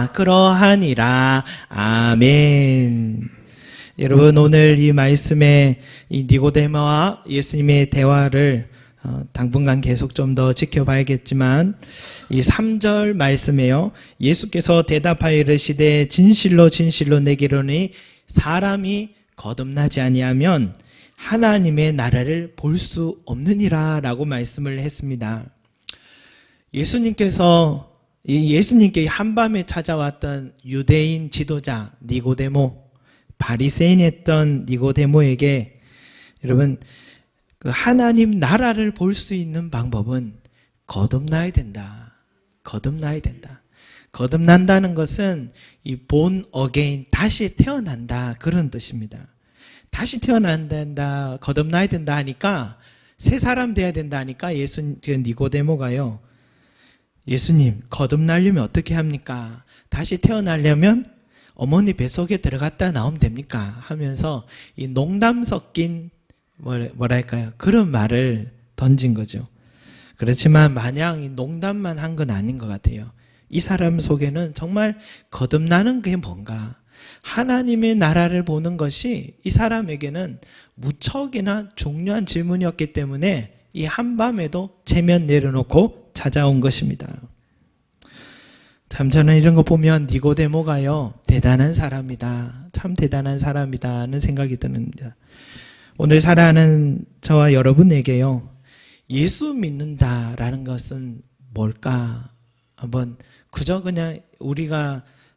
그러하니라. 아멘. 여러분, 오늘 이 말씀에 이 니고데모와 예수님의 대화를 당분간 계속 좀 더 지켜봐야겠지만, 이 3절 말씀에요, 예수께서 대답하여 이르시되 진실로 진실로 내게 이르노니 사람이 거듭나지 아니하면 하나님의 나라를 볼 수 없느니라 라고 말씀을 했습니다. 예수님께 한밤에 찾아왔던 유대인 지도자 니고데모, 바리새인이었던 니고데모에게, 여러분, 그 하나님 나라를 볼 수 있는 방법은 거듭나야 된다. 거듭나야 된다. 거듭난다는 것은 이 born again, 다시 태어난다, 그런 뜻입니다. 다시 태어난다, 거듭나야 된다 하니까, 새 사람 돼야 된다 하니까 니고데모가요, 예수님, 거듭나려면 어떻게 합니까? 다시 태어나려면 어머니 뱃속에 들어갔다 나오면 됩니까? 하면서 이 농담 섞인 뭐랄까요? 그런 말을 던진 거죠. 그렇지만 마냥 이 농담만 한 건 아닌 것 같아요. 이 사람 속에는 정말 거듭나는 게 뭔가, 하나님의 나라를 보는 것이 이 사람에게는 무척이나 중요한 질문이었기 때문에 이 한밤에도 체면 내려놓고 찾아온 것입니다. 참, 저는 이런 거 보면 니고데모가요, 대단한 사람이다, 참 대단한 사람이다 하는 생각이 듭니다. 오늘 살아가는 저와 여러분에게요, 예수 믿는다라는 것은 뭘까? 한번 그저 그냥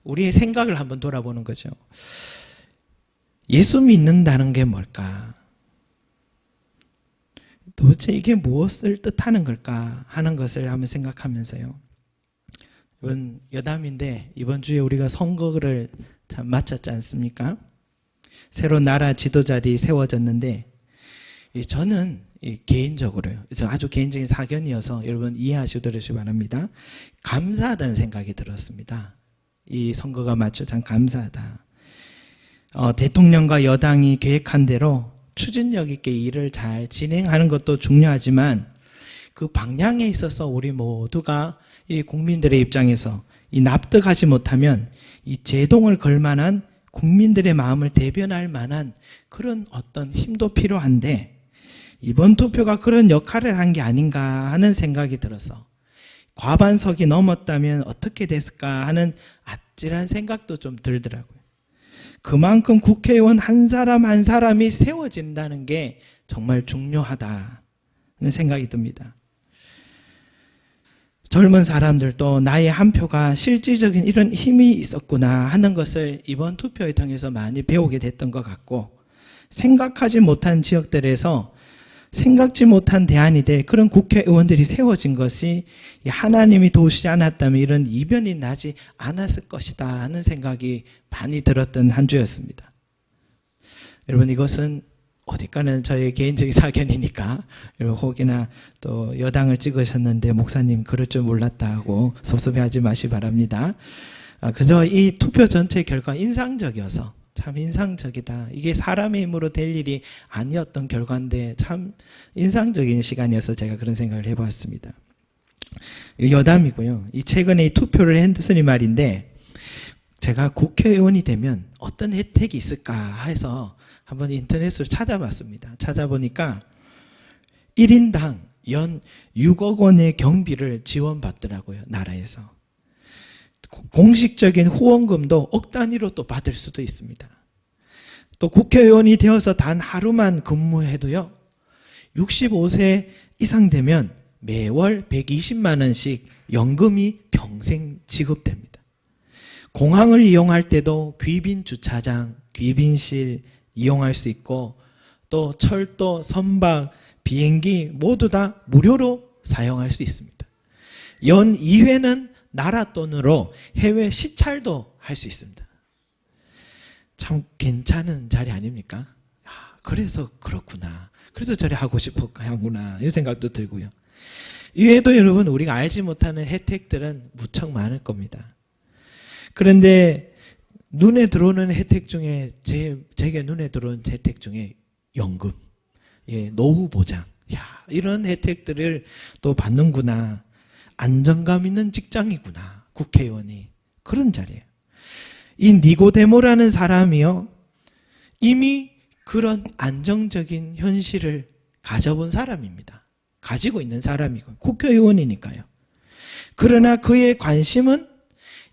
우리의 생각을 한번 돌아보는 거죠. 예수 믿는다는 게 뭘까? 도대체 이게 무엇을 뜻하는 걸까 하는 것을 한번 생각하면서요. 이번 여담인데, 이번 주에 우리가 선거를 참 마쳤지 않습니까? 새로 나라 지도자들이 세워졌는데, 저는 개인적으로요, 아주 개인적인 사견이어서 여러분 이해하시도록 바랍니다. 감사하다는 생각이 들었습니다. 이 선거가 마쳐 참 감사하다. 대통령과 여당이 계획한 대로 추진력 있게 일을 잘 진행하는 것도 중요하지만, 그 방향에 있어서 우리 모두가 이 국민들의 입장에서 이 납득하지 못하면 이 제동을 걸 만한, 국민들의 마음을 대변할 만한 그런 어떤 힘도 필요한데, 이번 투표가 그런 역할을 한 게 아닌가 하는 생각이 들어서, 과반석이 넘었다면 어떻게 됐을까 하는 아찔한 생각도 좀 들더라고요. 그만큼 국회의원 한 사람 한 사람이 세워진다는 게 정말 중요하다는 생각이 듭니다. 젊은 사람들도 나의 한 표가 실질적인 이런 힘이 있었구나 하는 것을 이번 투표를 통해서 많이 배우게 됐던 것 같고, 생각하지 못한 지역들에서 생각지 못한 대안이 될 그런 국회의원들이 세워진 것이 하나님이 도우시지 않았다면 이런 이변이 나지 않았을 것이다 하는 생각이 많이 들었던 한 주였습니다. 여러분, 이것은 어디까는 저의 개인적인 사견이니까, 여러분 혹이나 또 여당을 찍으셨는데 목사님 그럴 줄 몰랐다 하고 섭섭해하지 마시기 바랍니다. 그저 이 투표 전체 결과 인상적이어서 참 인상적이다, 이게 사람의 힘으로 될 일이 아니었던 결과인데 참 인상적인 시간이어서 제가 그런 생각을 해보았습니다. 여담이고요. 이 최근에 이 투표를 했으니 말인데, 제가 국회의원이 되면 어떤 혜택이 있을까 해서 한번 인터넷으로 찾아봤습니다. 찾아보니까 1인당 연 6억 원의 경비를 지원받더라고요, 나라에서. 공식적인 후원금도 억 단위로 또 받을 수도 있습니다. 또 국회의원이 되어서 단 하루만 근무해도요, 65세 이상 되면 매월 120만 원씩 연금이 평생 지급됩니다. 공항을 이용할 때도 귀빈 주차장, 귀빈실 이용할 수 있고, 또 철도, 선박, 비행기 모두 다 무료로 사용할 수 있습니다. 연 2회는 나라 돈으로 해외 시찰도 할 수 있습니다. 참 괜찮은 자리 아닙니까? 그래서 그렇구나, 그래서 저래 하고 싶었구나, 이런 생각도 들고요. 이외에도 여러분, 우리가 알지 못하는 혜택들은 무척 많을 겁니다. 그런데 눈에 들어오는 혜택 중에 제게 눈에 들어오는 혜택 중에 연금, 노후 보장, 이런 혜택들을 또 받는구나, 안정감 있는 직장이구나, 국회의원이, 그런 자리예요. 이 니고데모라는 사람이요, 이미 그런 안정적인 현실을 가져본 사람입니다. 가지고 있는 사람이고 국회의원이니까요. 그러나 그의 관심은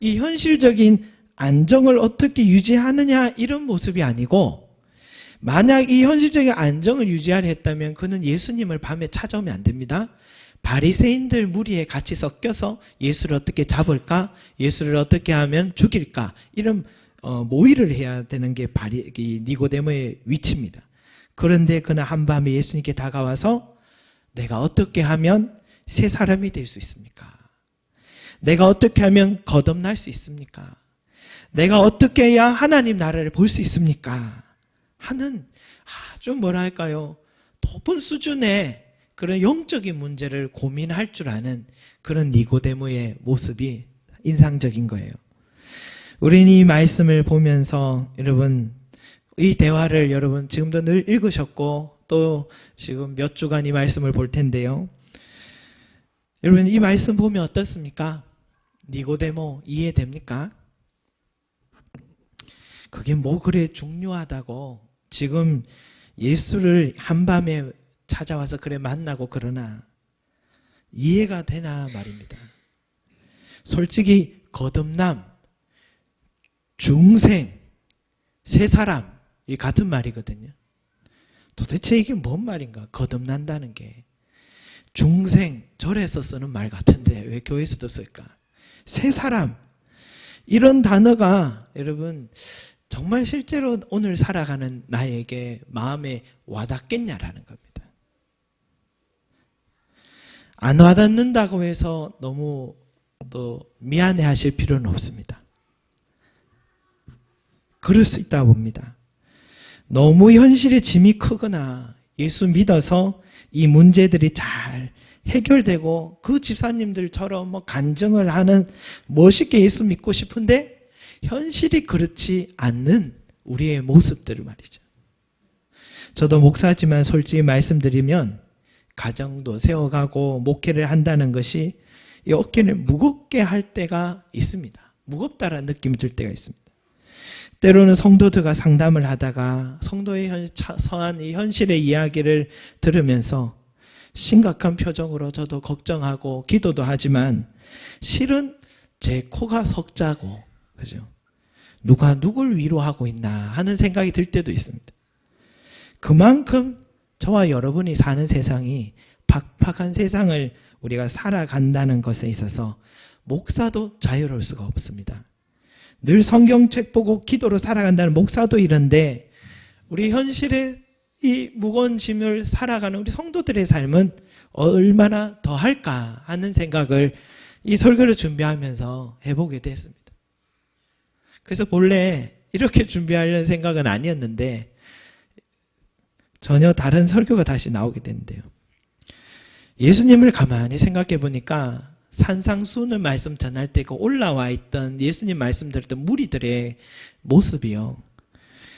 이 현실적인 안정을 어떻게 유지하느냐 이런 모습이 아니고, 만약 이 현실적인 안정을 유지하려 했다면 그는 예수님을 밤에 찾아오면 안 됩니다. 바리새인들 무리에 같이 섞여서 예수를 어떻게 잡을까, 예수를 어떻게 하면 죽일까, 이런 모의를 해야 되는 게 니고데모의 위치입니다. 그런데 그는 한밤에 예수님께 다가와서 내가 어떻게 하면 새 사람이 될 수 있습니까? 내가 어떻게 하면 거듭날 수 있습니까? 내가 어떻게 해야 하나님 나라를 볼 수 있습니까? 하는 아주 뭐랄까요, 높은 수준의 그런 영적인 문제를 고민할 줄 아는 그런 니고데모의 모습이 인상적인 거예요. 우리는 이 말씀을 보면서 여러분, 이 대화를 여러분 지금도 늘 읽으셨고 또 지금 몇 주간 이 말씀을 볼 텐데요. 여러분, 이 말씀 보면 어떻습니까? 니고데모 이해됩니까? 그게 뭐 그래 중요하다고 지금 예수를 한밤에 찾아와서 그래 만나고 그러나 이해가 되나 말입니다. 솔직히 거듭남, 중생, 새 사람 이 같은 말이거든요. 도대체 이게 뭔 말인가? 거듭난다는 게 중생, 절에서 쓰는 말 같은데 왜 교회에서도 쓸까? 새 사람, 이런 단어가 여러분 정말 실제로 오늘 살아가는 나에게 마음에 와닿겠냐라는 겁니다. 안 와닿는다고 해서 너무 또 미안해 하실 필요는 없습니다. 그럴 수 있다고 봅니다. 너무 현실의 짐이 크거나 예수 믿어서 이 문제들이 잘 해결되고 그 집사님들처럼 뭐 간증을 하는 멋있게 예수 믿고 싶은데 현실이 그렇지 않는 우리의 모습들을 말이죠. 저도 목사지만 솔직히 말씀드리면 가정도 세워가고 목회를 한다는 것이 이 어깨를 무겁게 할 때가 있습니다. 무겁다라는 느낌이 들 때가 있습니다. 때로는 성도들과 상담을 하다가 성도의 서한 이 현실의 이야기를 들으면서 심각한 표정으로 저도 걱정하고 기도도 하지만 실은 제 코가 석자고, 그죠? 누가 누굴 위로하고 있나 하는 생각이 들 때도 있습니다. 그만큼 저와 여러분이 사는 세상이 팍팍한 세상을 우리가 살아간다는 것에 있어서 목사도 자유로울 수가 없습니다. 늘 성경책 보고 기도로 살아간다는 목사도 이런데 우리 현실의 이 무거운 짐을 살아가는 우리 성도들의 삶은 얼마나 더 할까 하는 생각을 이 설교를 준비하면서 해보게 됐습니다. 그래서 본래 이렇게 준비하려는 생각은 아니었는데 전혀 다른 설교가 다시 나오게 됐는데요. 예수님을 가만히 생각해 보니까 산상수훈을 말씀 전할 때 그 올라와 있던 예수님 말씀 들을 때 무리들의 모습이요,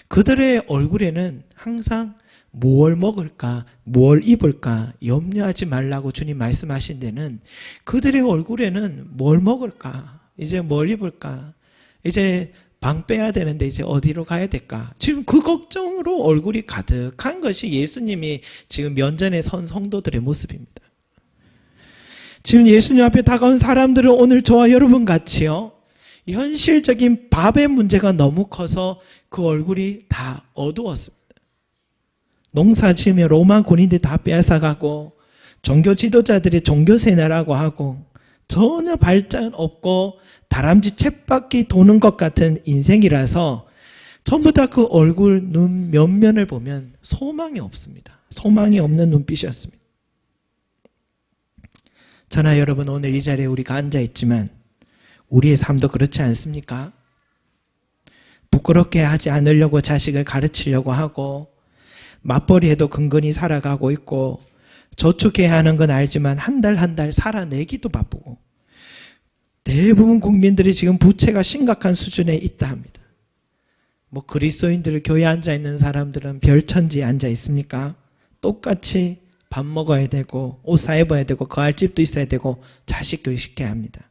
그들의 얼굴에는 항상 무엇을 먹을까, 무엇을 입을까 염려하지 말라고 주님 말씀하신 데는 그들의 얼굴에는 뭘 먹을까, 이제 뭘 입을까, 이제 방 빼야 되는데 이제 어디로 가야 될까, 지금 그 걱정으로 얼굴이 가득한 것이 예수님이 지금 면전에 선 성도들의 모습입니다. 지금 예수님 앞에 다가온 사람들은 오늘 저와 여러분 같이요, 현실적인 밥의 문제가 너무 커서 그 얼굴이 다 어두웠습니다. 농사 지으며 로마 군인들이 다 빼앗아가고 종교 지도자들이 종교 세뇌라고 하고 전혀 발전 없고 다람쥐 쳇바퀴 도는 것 같은 인생이라서 전부 다 그 얼굴, 눈 면면을 보면 소망이 없습니다. 소망이 없는 눈빛이었습니다. 저나 여러분 오늘 이 자리에 우리가 앉아있지만 우리의 삶도 그렇지 않습니까? 부끄럽게 하지 않으려고 자식을 가르치려고 하고 맞벌이해도 근근히 살아가고 있고 저축해야 하는 건 알지만 한 달 한 달 살아내기도 바쁘고 대부분 국민들이 지금 부채가 심각한 수준에 있다 합니다. 뭐 그리스도인들 교회에 앉아있는 사람들은 별천지에 앉아있습니까? 똑같이 밥 먹어야 되고 옷 사 입어야 되고 거할 집도 있어야 되고 자식 교육시켜야 합니다.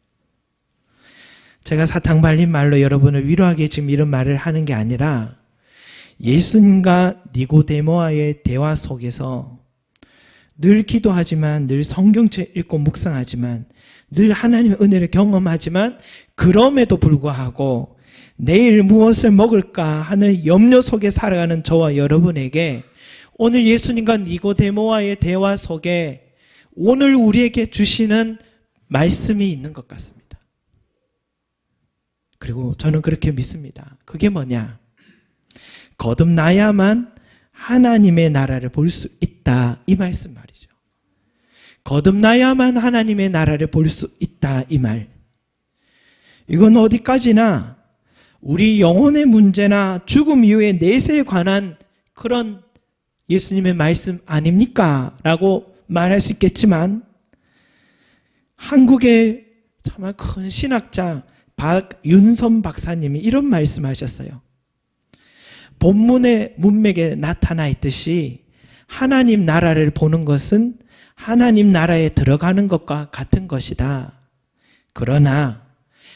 제가 사탕 발린 말로 여러분을 위로하게 지금 이런 말을 하는 게 아니라 예수님과 니고데모와의 대화 속에서 늘 기도하지만, 늘 성경책 읽고 묵상하지만, 늘 하나님의 은혜를 경험하지만, 그럼에도 불구하고 내일 무엇을 먹을까 하는 염려 속에 살아가는 저와 여러분에게 오늘 예수님과 니고데모와의 대화 속에 오늘 우리에게 주시는 말씀이 있는 것 같습니다. 그리고 저는 그렇게 믿습니다. 그게 뭐냐? 거듭나야만 하나님의 나라를 볼 수 있다, 이 말씀 말이죠. 거듭나야만 하나님의 나라를 볼 수 있다, 이 말. 이건 어디까지나 우리 영혼의 문제나 죽음 이후의 내세에 관한 그런 예수님의 말씀 아닙니까? 라고 말할 수 있겠지만, 한국의 정말 큰 신학자 윤선 박사님이 이런 말씀하셨어요. 본문의 문맥에 나타나 있듯이 하나님 나라를 보는 것은 하나님 나라에 들어가는 것과 같은 것이다. 그러나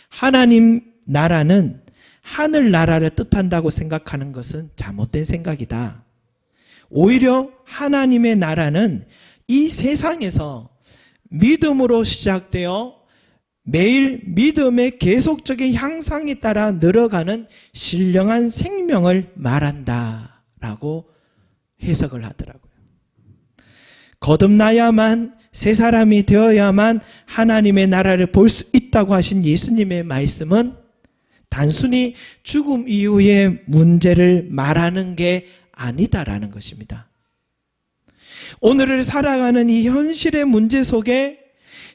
하나님 나라는 하늘 나라를 뜻한다고 생각하는 것은 잘못된 생각이다. 오히려 하나님의 나라는 이 세상에서 믿음으로 시작되어 매일 믿음의 계속적인 향상에 따라 늘어가는 신령한 생명을 말한다라고 해석을 하더라고요. 거듭나야만, 새 사람이 되어야만 하나님의 나라를 볼 수 있다고 하신 예수님의 말씀은 단순히 죽음 이후의 문제를 말하는 게 아니다라는 것입니다. 오늘을 살아가는 이 현실의 문제 속에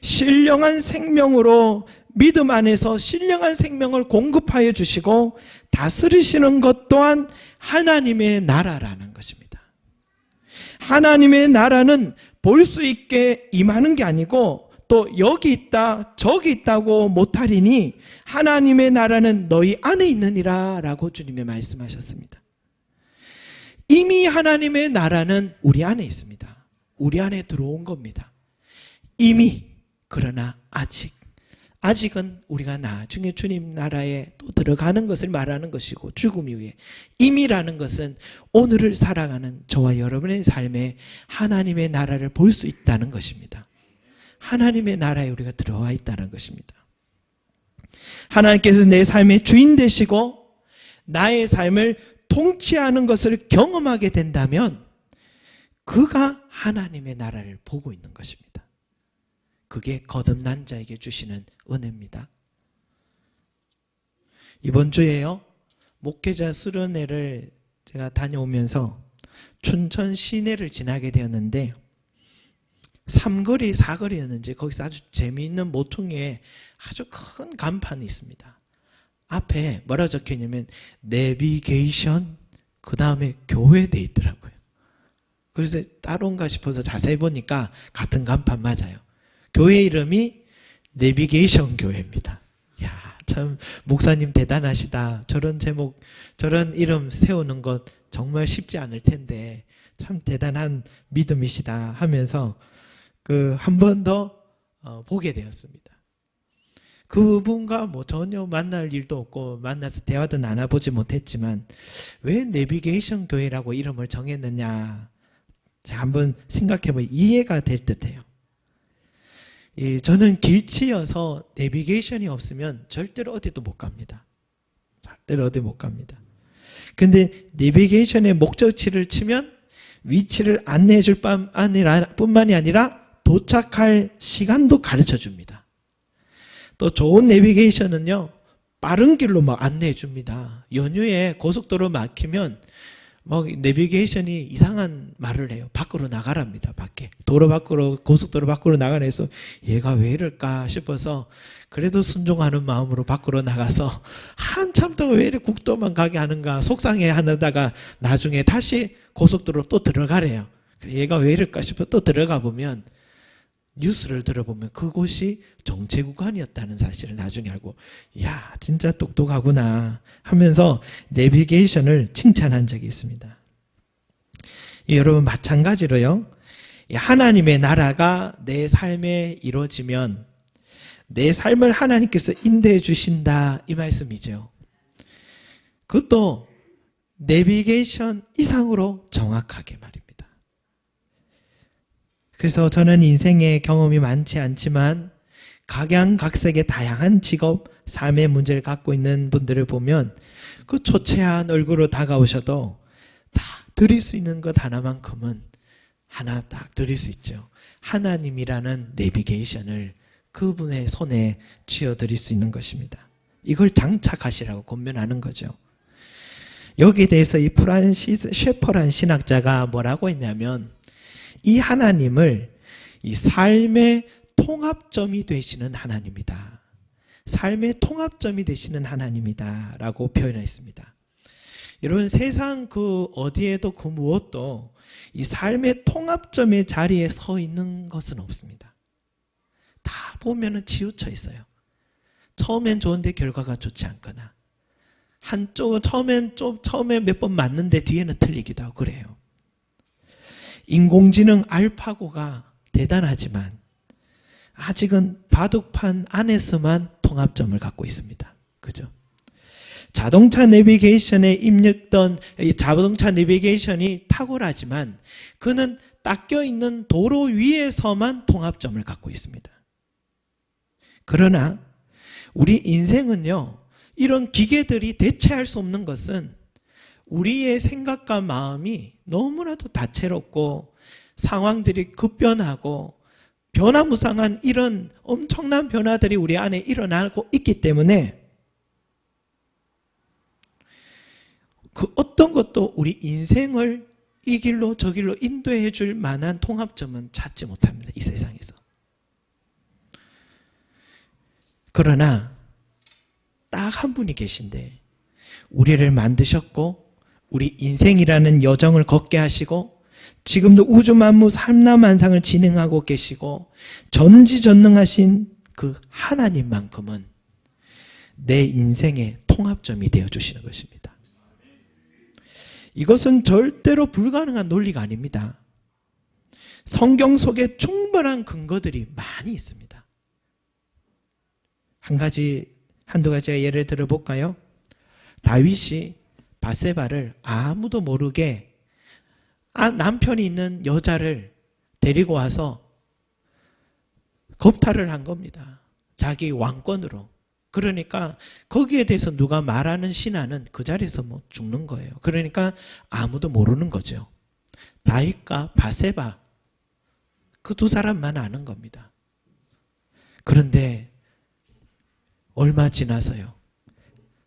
신령한 생명으로 믿음 안에서 신령한 생명을 공급하여 주시고 다스리시는 것 또한 하나님의 나라라는 것입니다. 하나님의 나라는 볼 수 있게 임하는 게 아니고 또 여기 있다 저기 있다고 못하리니 하나님의 나라는 너희 안에 있느니라 라고 주님이 말씀하셨습니다. 이미 하나님의 나라는 우리 안에 있습니다. 우리 안에 들어온 겁니다. 이미. 그러나 아직은 우리가 나중에 주님 나라에 또 들어가는 것을 말하는 것이고, 죽음 이후에 이미라는 것은 오늘을 살아가는 저와 여러분의 삶에 하나님의 나라를 볼 수 있다는 것입니다. 하나님의 나라에 우리가 들어와 있다는 것입니다. 하나님께서 내 삶의 주인 되시고 나의 삶을 통치하는 것을 경험하게 된다면 그가 하나님의 나라를 보고 있는 것입니다. 그게 거듭난 자에게 주시는 은혜입니다. 이번 주에요, 목회자 수련회를 제가 다녀오면서 춘천 시내를 지나게 되었는데 3거리 4거리였는지 거기서 아주 재미있는 모퉁이에 아주 큰 간판이 있습니다. 앞에 뭐라 적혀 있냐면 내비게이션, 그 다음에 교회 돼 있더라고요. 그래서 따로인가 싶어서 자세히 보니까 같은 간판 맞아요. 교회 이름이 내비게이션 교회입니다. 야, 참 목사님 대단하시다. 저런 제목, 저런 이름 세우는 것 정말 쉽지 않을 텐데 참 대단한 믿음이시다 하면서 한 번 더 보게 되었습니다. 그분과 뭐 전혀 만날 일도 없고 만나서 대화도 나눠보지 못했지만 왜 내비게이션 교회라고 이름을 정했느냐, 제가 한번 생각해보면 이해가 될 듯해요. 저는 길치여서 내비게이션이 없으면 절대로 어디도 못 갑니다. 절대로 어디 못 갑니다. 근데 내비게이션의 목적지를 치면 위치를 안내해 줄 뿐만이 아니라 도착할 시간도 가르쳐 줍니다. 또 좋은 내비게이션은요, 빠른 길로 막 안내해 줍니다. 연휴에 고속도로 막히면 내비게이션이 이상한 말을 해요. 밖으로 나가랍니다. 밖에. 도로 밖으로, 고속도로 밖으로 나가래서 얘가 왜 이럴까 싶어서 그래도 순종하는 마음으로 밖으로 나가서 한참 동안 왜 이렇게 국도만 가게 하는가 속상해 하다가 나중에 다시 고속도로 또 들어가래요. 얘가 왜 이럴까 싶어 또 들어가 보면 뉴스를 들어보면 그곳이 정체 구간이었다는 사실을 나중에 알고, 야, 진짜 똑똑하구나 하면서 내비게이션을 칭찬한 적이 있습니다. 여러분, 마찬가지로요, 하나님의 나라가 내 삶에 이루어지면 내 삶을 하나님께서 인도해 주신다 이 말씀이죠. 그것도 내비게이션 이상으로 정확하게 말입니다. 그래서 저는 인생의 경험이 많지 않지만 각양각색의 다양한 직업, 삶의 문제를 갖고 있는 분들을 보면 그 초췌한 얼굴로 다가오셔도 딱 드릴 수 있는 것 하나만큼은 하나 딱 드릴 수 있죠. 하나님이라는 내비게이션을 그분의 손에 쥐어드릴 수 있는 것입니다. 이걸 장착하시라고 권면하는 거죠. 여기에 대해서 이 프란시스 셰퍼란 신학자가 뭐라고 했냐면 이 하나님을 이 삶의 통합점이 되시는 하나님이다. 삶의 통합점이 되시는 하나님이다 라고 표현했습니다. 여러분 세상 그 어디에도 그 무엇도 이 삶의 통합점의 자리에 서 있는 것은 없습니다. 다 보면은 치우쳐 있어요. 처음엔 좋은데 결과가 좋지 않거나 한쪽은 처음에 몇 번 맞는데 뒤에는 틀리기도 하고 그래요. 인공지능 알파고가 대단하지만 아직은 바둑판 안에서만 통합점을 갖고 있습니다. 그죠? 자동차 내비게이션에 입력된 자동차 내비게이션이 탁월하지만 그는 닦여 있는 도로 위에서만 통합점을 갖고 있습니다. 그러나 우리 인생은요, 이런 기계들이 대체할 수 없는 것은 우리의 생각과 마음이 너무나도 다채롭고 상황들이 급변하고 변화무쌍한 이런 엄청난 변화들이 우리 안에 일어나고 있기 때문에 그 어떤 것도 우리 인생을 이 길로 저 길로 인도해 줄 만한 통합점은 찾지 못합니다. 이 세상에서. 그러나 딱 한 분이 계신데 우리를 만드셨고 우리 인생이라는 여정을 걷게 하시고 지금도 우주 만무 삼라만상을 진행하고 계시고 전지전능하신 그 하나님만큼은 내 인생의 통합점이 되어주시는 것입니다. 이것은 절대로 불가능한 논리가 아닙니다. 성경 속에 충분한 근거들이 많이 있습니다. 한두 가지 예를 들어볼까요? 다윗이 바세바를 아무도 모르게 남편이 있는 여자를 데리고 와서 겁탈을 한 겁니다. 자기 왕권으로. 그러니까 거기에 대해서 누가 말하는 신하는 그 자리에서 뭐 죽는 거예요. 그러니까 아무도 모르는 거죠. 다윗과 바세바 그 두 사람만 아는 겁니다. 그런데 얼마 지나서요.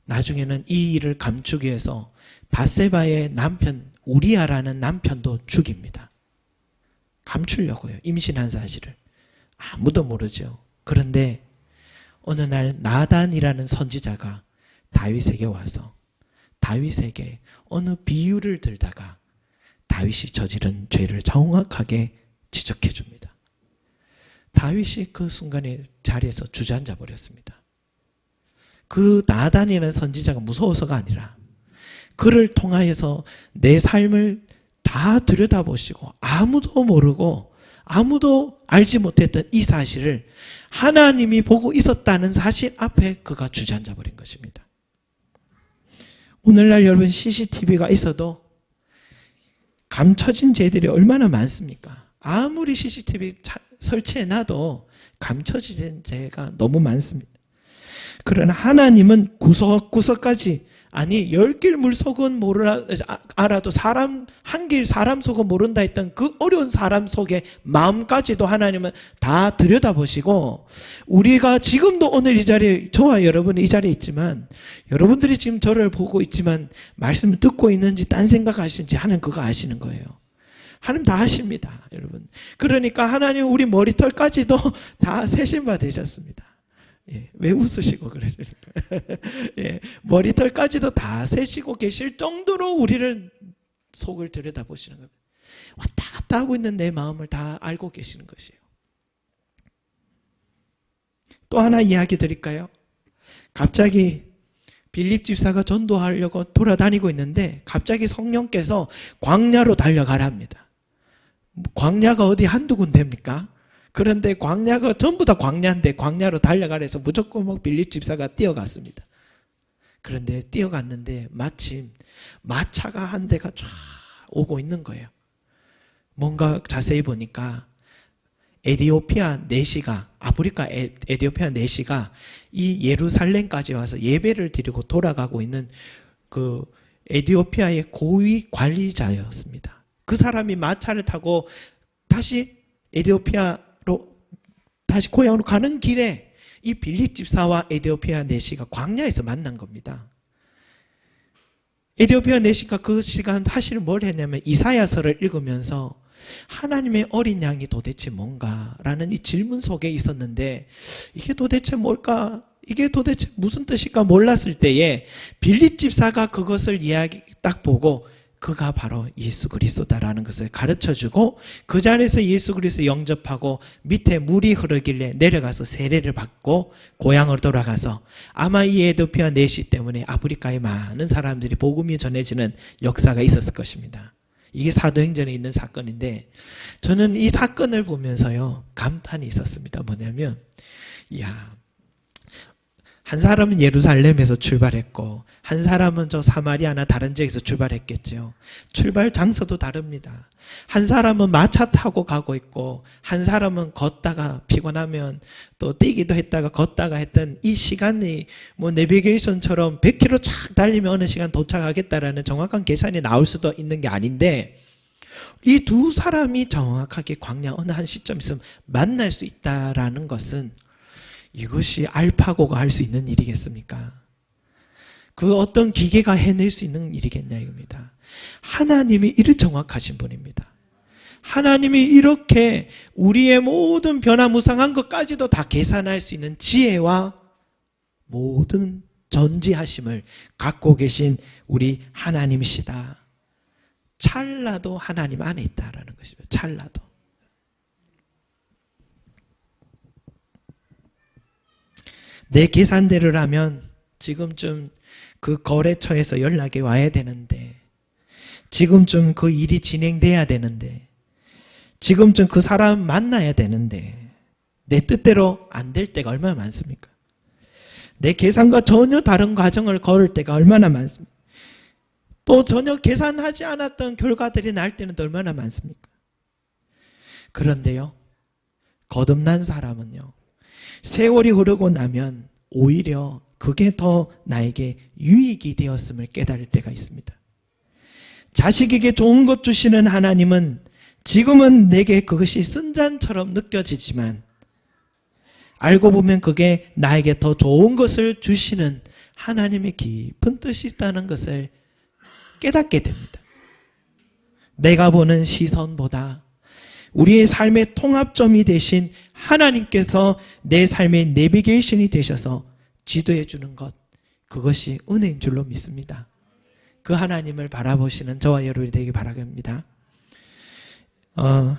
나중에는 이 일을 감추기 위해서 바세바의 남편 우리아라는 남편도 죽입니다. 감추려고요. 임신한 사실을. 아무도 모르죠. 그런데 어느 날 나단이라는 선지자가 다윗에게 와서 다윗에게 어느 비유를 들다가 다윗이 저지른 죄를 정확하게 지적해 줍니다. 다윗이 그 순간에 자리에서 주저앉아 버렸습니다. 그 나단이라는 선지자가 무서워서가 아니라 그를 통하여서 내 삶을 다 들여다보시고 아무도 모르고 아무도 알지 못했던 이 사실을 하나님이 보고 있었다는 사실 앞에 그가 주저앉아 버린 것입니다. 오늘날 여러분 CCTV가 있어도 감춰진 죄들이 얼마나 많습니까? 아무리 CCTV 설치해놔도 감춰진 죄가 너무 많습니다. 그러나 하나님은 구석구석까지 아니 10길 물속은 알아도 한 길 사람 속은 모른다 했던 그 어려운 사람 속의 마음까지도 하나님은 다 들여다보시고 우리가 지금도 오늘 이 자리에 저와 여러분이 이 자리에 있지만 여러분들이 지금 저를 보고 있지만 말씀을 듣고 있는지 딴 생각하시는지 하나님 그거 아시는 거예요. 하나님 다 아십니다. 여러분. 그러니까 하나님 우리 머리털까지도 다 세신 바 되셨습니다. 예, 왜 웃으시고 그러십니까? 예, 머리털까지도 다 세시고 계실 정도로 우리를 속을 들여다보시는 겁니다. 왔다 갔다 하고 있는 내 마음을 다 알고 계시는 것이에요. 또 하나 이야기 드릴까요? 갑자기 빌립 집사가 전도하려고 돌아다니고 있는데 갑자기 성령께서 광야로 달려가라 합니다. 광야가 어디 한두 군데입니까? 그런데 광야가 전부 다 광야인데 광야로 달려가라 해서 무조건 막 빌립 집사가 뛰어갔습니다. 그런데 뛰어갔는데 마침 마차가 한 대가 쫙 오고 있는 거예요. 뭔가 자세히 보니까 에디오피아 내시가, 아프리카 에디오피아 내시가 이 예루살렘까지 와서 예배를 드리고 돌아가고 있는 그 에디오피아의 고위 관리자였습니다. 그 사람이 마차를 타고 다시 에디오피아로 다시 고향으로 가는 길에 이 빌립 집사와 에디오피아 내시가 광야에서 만난 겁니다. 에디오피아 내시가 그 시간 사실 뭘 했냐면 이사야서를 읽으면서 하나님의 어린 양이 도대체 뭔가라는 이 질문 속에 있었는데 이게 도대체 뭘까? 이게 도대체 무슨 뜻일까 몰랐을 때에 빌립 집사가 그것을 이야기 딱 보고 그가 바로 예수 그리스도다라는 것을 가르쳐주고 그 자리에서 예수 그리스도 영접하고 밑에 물이 흐르길래 내려가서 세례를 받고 고향으로 돌아가서 아마 이 에디오피아 내시 때문에 아프리카에 많은 사람들이 복음이 전해지는 역사가 있었을 것입니다. 이게 사도행전에 있는 사건인데 저는 이 사건을 보면서요 감탄이 있었습니다. 뭐냐면 한 사람은 예루살렘에서 출발했고 한 사람은 저 사마리아나 다른 지역에서 출발했겠죠. 출발 장소도 다릅니다. 한 사람은 마차 타고 가고 있고 한 사람은 걷다가 피곤하면 또 뛰기도 했다가 걷다가 했던 이 시간이 뭐 내비게이션처럼 100km 착 달리면 어느 시간 도착하겠다라는 정확한 계산이 나올 수도 있는 게 아닌데 이 두 사람이 정확하게 광야 어느 한 시점에서 만날 수 있다라는 것은 이것이 알파고가 할 수 있는 일이겠습니까? 그 어떤 기계가 해낼 수 있는 일이겠냐 이겁니다. 하나님이 이렇게 정확하신 분입니다. 하나님이 이렇게 우리의 모든 변화무쌍한 것까지도 다 계산할 수 있는 지혜와 모든 전지하심을 갖고 계신 우리 하나님이시다. 찰나도 하나님 안에 있다라는 것입니다. 찰나도. 내 계산대로라면 지금쯤 그 거래처에서 연락이 와야 되는데 지금쯤 그 일이 진행돼야 되는데 지금쯤 그 사람 만나야 되는데 내 뜻대로 안 될 때가 얼마나 많습니까? 내 계산과 전혀 다른 과정을 걸을 때가 얼마나 많습니까? 또 전혀 계산하지 않았던 결과들이 날 때는 또 얼마나 많습니까? 그런데요, 거듭난 사람은요, 세월이 흐르고 나면 오히려 그게 더 나에게 유익이 되었음을 깨달을 때가 있습니다. 자식에게 좋은 것 주시는 하나님은 지금은 내게 그것이 쓴잔처럼 느껴지지만 알고 보면 그게 나에게 더 좋은 것을 주시는 하나님의 깊은 뜻이 있다는 것을 깨닫게 됩니다. 내가 보는 시선보다 우리의 삶의 통합점이 되신 하나님께서 내 삶의 내비게이션이 되셔서 지도해 주는 것, 그것이 은혜인 줄로 믿습니다. 그 하나님을 바라보시는 저와 여러분이 되기 바랍니다.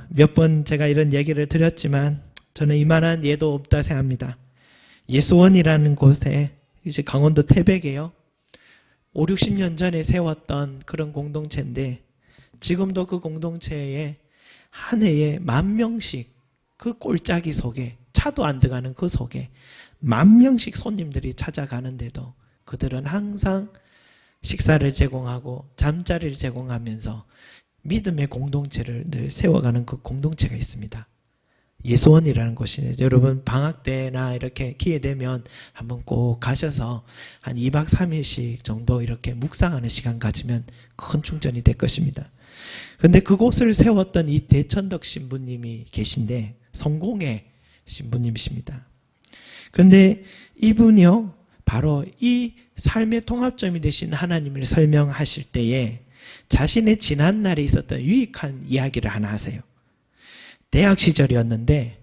몇 번 제가 이런 얘기를 드렸지만 저는 이만한 예도 없다 생각합니다. 예수원이라는 곳에 이제 강원도 태백에요. 5, 60년 전에 세웠던 그런 공동체인데 지금도 그 공동체에 한 해에 10,000명씩 그 꼴짜기 속에 차도 안 들어가는 그 속에 10,000명씩 손님들이 찾아가는데도 그들은 항상 식사를 제공하고 잠자리를 제공하면서 믿음의 공동체를 늘 세워가는 그 공동체가 있습니다. 예수원이라는 곳이 여러분 방학 때나 이렇게 기회 되면 한번 꼭 가셔서 한 2박 3일씩 정도 이렇게 묵상하는 시간 가지면 큰 충전이 될 것입니다. 그런데 그곳을 세웠던 이 대천덕 신부님이 계신데 성공의 신부님이십니다. 그런데 이분이요 바로 이 삶의 통합점이 되신 하나님을 설명하실 때에 자신의 지난날에 있었던 유익한 이야기를 하나 하세요. 대학 시절이었는데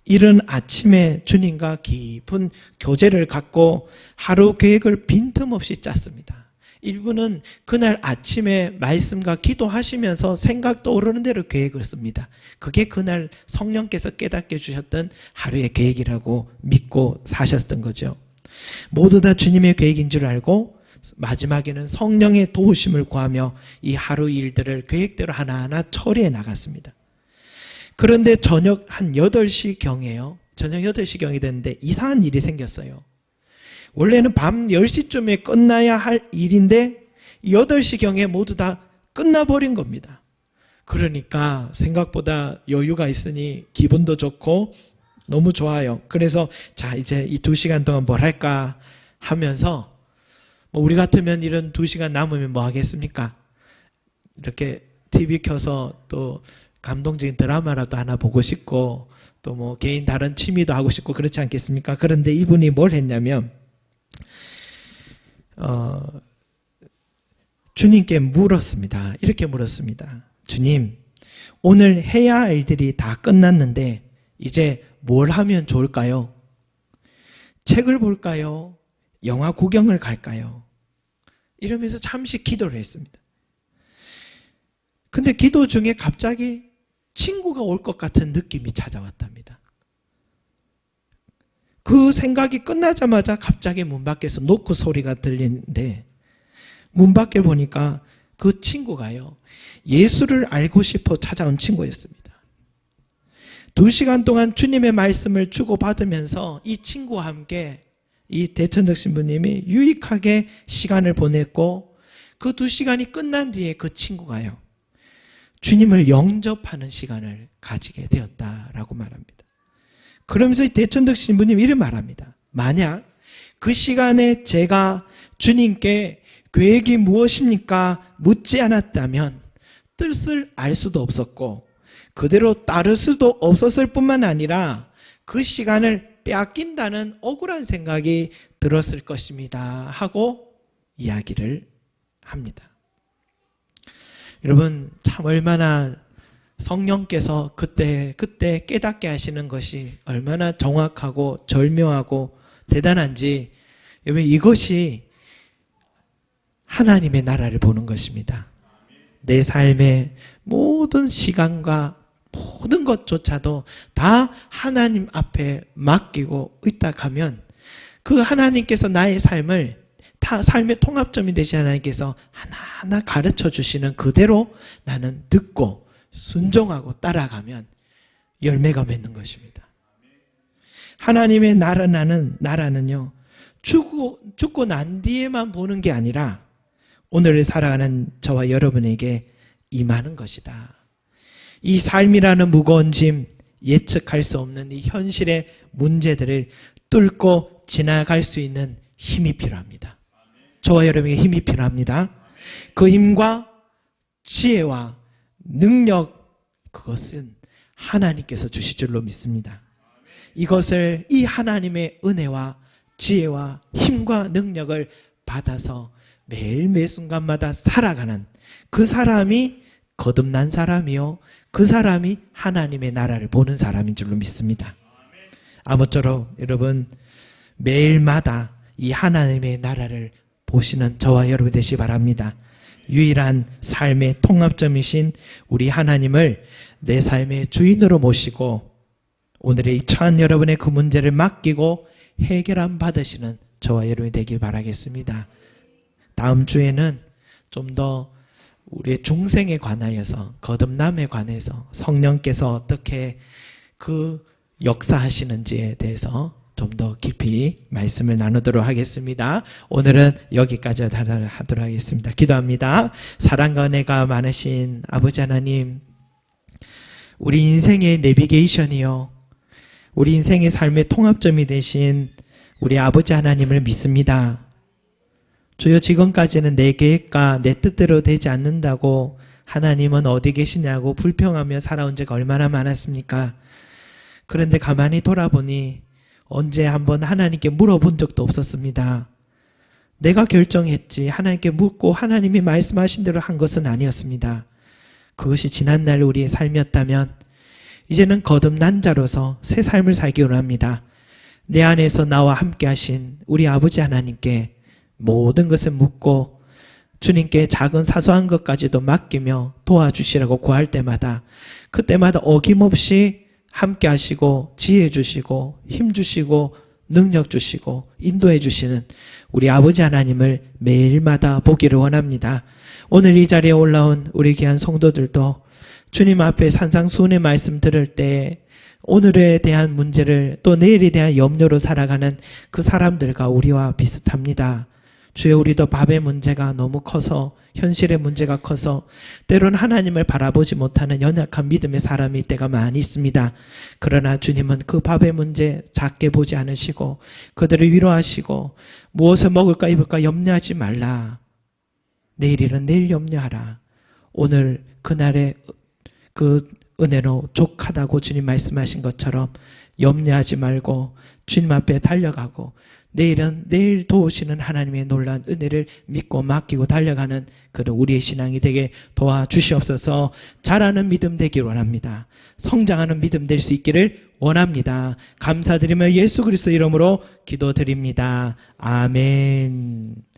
이른 아침에 주님과 깊은 교제를 갖고 하루 계획을 빈틈없이 짰습니다. 일부는 그날 아침에 말씀과 기도하시면서 생각 떠오르는 대로 계획을 씁니다. 그게 그날 성령께서 깨닫게 주셨던 하루의 계획이라고 믿고 사셨던 거죠. 모두 다 주님의 계획인 줄 알고 마지막에는 성령의 도우심을 구하며 이 하루 일들을 계획대로 하나하나 처리해 나갔습니다. 그런데 저녁 한 8시경에요. 저녁 8시경이 됐는데 이상한 일이 생겼어요. 원래는 밤 10시쯤에 끝나야 할 일인데 8시경에 모두 다 끝나버린 겁니다. 그러니까 생각보다 여유가 있으니 기분도 좋고 너무 좋아요. 그래서 자, 이제 이 2시간 동안 뭘 할까 하면서 뭐 우리 같으면 이런 2시간 남으면 뭐 하겠습니까? 이렇게 TV 켜서 또 감동적인 드라마라도 하나 보고 싶고 또 뭐 개인 다른 취미도 하고 싶고 그렇지 않겠습니까? 그런데 이분이 뭘 했냐면 주님께 물었습니다. 이렇게 물었습니다. 주님, 오늘 해야 할 일들이 다 끝났는데 이제 뭘 하면 좋을까요? 책을 볼까요? 영화 구경을 갈까요? 이러면서 잠시 기도를 했습니다. 근데 기도 중에 갑자기 친구가 올 것 같은 느낌이 찾아왔답니다. 그 생각이 끝나자마자 갑자기 문 밖에서 노크 소리가 들리는데 문 밖에 보니까 그 친구가요, 예수를 알고 싶어 찾아온 친구였습니다. 2시간 동안 주님의 말씀을 주고받으면서 이 친구와 함께 이 대천덕 신부님이 유익하게 시간을 보냈고 그 2시간이 끝난 뒤에 그 친구가요, 주님을 영접하는 시간을 가지게 되었다라고 말합니다. 그러면서 이 대천덕 신부님이 이렇게 말합니다. 만약 그 시간에 제가 주님께 계획이 무엇입니까? 묻지 않았다면 뜻을 알 수도 없었고 그대로 따를 수도 없었을 뿐만 아니라 그 시간을 빼앗긴다는 억울한 생각이 들었을 것입니다 하고 이야기를 합니다. 여러분, 참 얼마나 성령께서 그때 깨닫게 하시는 것이 얼마나 정확하고 절묘하고 대단한지, 여러분, 이것이 하나님의 나라를 보는 것입니다. 내 삶의 모든 시간과 모든 것조차도 다 하나님 앞에 맡기고 의탁하면 그 하나님께서 나의 삶을 다 삶의 통합점이 되신 하나님께서 하나하나 가르쳐 주시는 그대로 나는 듣고 순종하고 따라가면 열매가 맺는 것입니다. 하나님의 나라는요, 죽고 난 뒤에만 보는 게 아니라 오늘을 살아가는 저와 여러분에게 임하는 것이다. 이 삶이라는 무거운 짐, 예측할 수 없는 이 현실의 문제들을 뚫고 지나갈 수 있는 힘이 필요합니다. 저와 여러분에게 힘이 필요합니다. 그 힘과 지혜와 능력, 그것은 하나님께서 주실 줄로 믿습니다. 이것을, 이 하나님의 은혜와 지혜와 힘과 능력을 받아서 매일 매 순간마다 살아가는 그 사람이 거듭난 사람이요, 그 사람이 하나님의 나라를 보는 사람인 줄로 믿습니다. 아무쪼록 여러분, 매일마다 이 하나님의 나라를 보시는 저와 여러분 되시기 바랍니다. 유일한 삶의 통합점이신 우리 하나님을 내 삶의 주인으로 모시고 오늘의 이 처한 여러분의 그 문제를 맡기고 해결함 받으시는 저와 여러분이 되길 바라겠습니다. 다음 주에는 좀 더 우리의 중생에 관하여서, 거듭남에 관해서 성령께서 어떻게 그 역사하시는지에 대해서 좀 더 깊이 말씀을 나누도록 하겠습니다. 오늘은 여기까지 하도록 하겠습니다. 기도합니다. 사랑과 은혜가 많으신 아버지 하나님, 우리 인생의 내비게이션이요, 우리 인생의 삶의 통합점이 되신 우리 아버지 하나님을 믿습니다. 주여, 지금까지는 내 계획과 내 뜻대로 되지 않는다고 하나님은 어디 계시냐고 불평하며 살아온 지가 얼마나 많았습니까? 그런데 가만히 돌아보니 언제 한번 하나님께 물어본 적도 없었습니다. 내가 결정했지 하나님께 묻고 하나님이 말씀하신 대로 한 것은 아니었습니다. 그것이 지난날 우리의 삶이었다면 이제는 거듭난 자로서 새 삶을 살기 원합니다. 내 안에서 나와 함께 하신 우리 아버지 하나님께 모든 것을 묻고 주님께 작은 사소한 것까지도 맡기며 도와주시라고 구할 때마다, 그때마다 어김없이 함께 하시고 지혜 주시고 힘 주시고 능력 주시고 인도해 주시는 우리 아버지 하나님을 매일마다 보기를 원합니다. 오늘 이 자리에 올라온 우리 귀한 성도들도 주님 앞에 산상수훈의 말씀 들을 때 오늘에 대한 문제를 또 내일에 대한 염려로 살아가는 그 사람들과 우리와 비슷합니다. 주여, 우리도 밥의 문제가 너무 커서, 현실의 문제가 커서 때로는 하나님을 바라보지 못하는 연약한 믿음의 사람일 때가 많이 있습니다. 그러나 주님은 그 밥의 문제 작게 보지 않으시고 그들을 위로하시고 무엇을 먹을까 입을까 염려하지 말라. 내일일은 내일 염려하라. 오늘 그날의 그 은혜로 족하다고 주님 말씀하신 것처럼 염려하지 말고 주님 앞에 달려가고 내일은 내일 도우시는 하나님의 놀라운 은혜를 믿고 맡기고 달려가는 그런 우리의 신앙이 되게 도와주시옵소서. 자라는 믿음 되기를 원합니다. 성장하는 믿음 될 수 있기를 원합니다. 감사드리며 예수 그리스도 이름으로 기도드립니다. 아멘.